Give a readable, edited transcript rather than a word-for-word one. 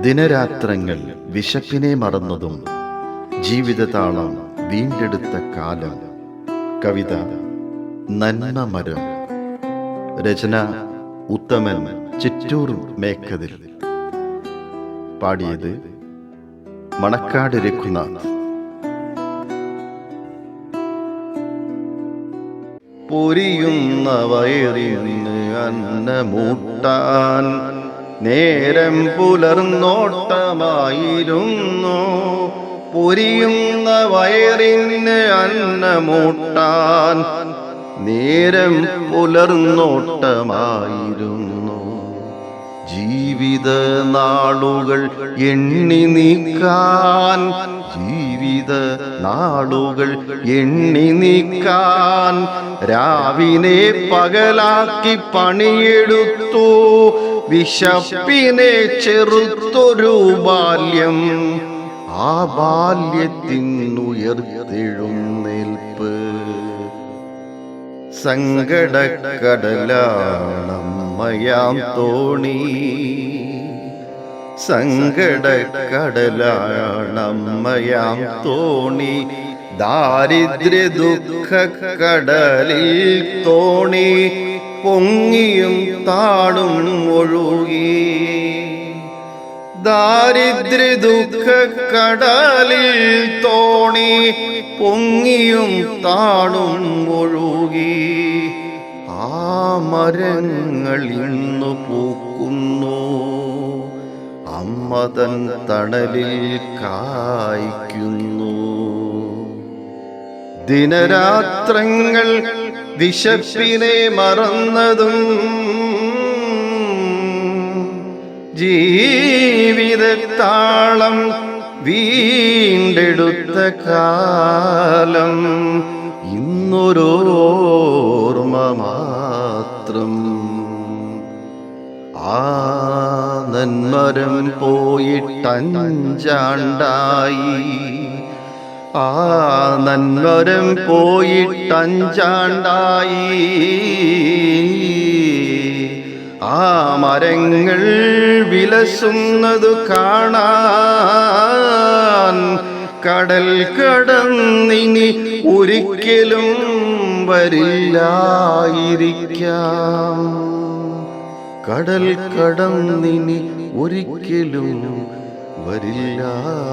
ദിനരാത്രങ്ങൾ വിശപ്പിനെ മറന്നതും ജീവിതതാളം വീണ്ടെടുത്ത കാലം. കവിത നന്മ മരം. രചന ഉത്തമൻ ചിറ്റൂർ മേക്കതിൽ. പാടിയത് മണക്കാട് രഘുനാഥ്. പൊരിയുന്ന വയറിന് അന്നമൂട്ടാൻ നേരം പുലർന്നോട്ടമായിരുന്നു. പൊരിയുന്ന വയറിന് അന്നമൂട്ടാൻ നേരം പുലർന്നോട്ടമായിരുന്നു. ജീവിത നാളുകൾ എണ്ണി നീക്കാൻ, ജീവിത നാളുകൾ എണ്ണി നീക്കാൻ രാവിനെ പകലാക്കി പണിയെടുത്തു. വിശപ്പിനെ ചെറുത്തൊരു ബാല്യം, ആ ബാല്യത്തിനുയർത്തെഴുന്നേൽപ്പ്. സങ്കടക്കടലാണമ്മയാം തോണി, സങ്കടക്കടലാണമ്മയാം തോണി. ദാരിദ്ര്യ ദുഃഖ കടലിൽ തോണി പൊങ്ങിയും താണും ഒഴുകി. ദാരിദ്ര്യ ദുഃഖ കടലിൽ തോണി പൊങ്ങിയും താണും ഒഴുകി. ആ മരങ്ങൾ ഇന്നു പൂക്കുന്നു, അമ്മ തൻ തണലിൽ കായ്ക്കുന്നു. ദിനരാത്രങ്ങൾ വിശപ്പിനെ മറന്നതും ജീവിതത്താളം വീണ്ടെടുത്ത കാലം ഇന്നൊരോർമ്മ മാത്രം. ആ നന്മരം പോയിട്ടഞ്ചാണ്ടായി, ആ നന്മരം പോയിട്ടഞ്ചാണ്ടായി. ആ മരങ്ങൾ വിലസുന്നതു കാണാൻ കടൽ കടന്നിനി ഒരിക്കലും വരില്ലായിരിക്കാം. കടൽ കടന്നിനി ഒരിക്കലും വരില്ലായിരിക്കാം.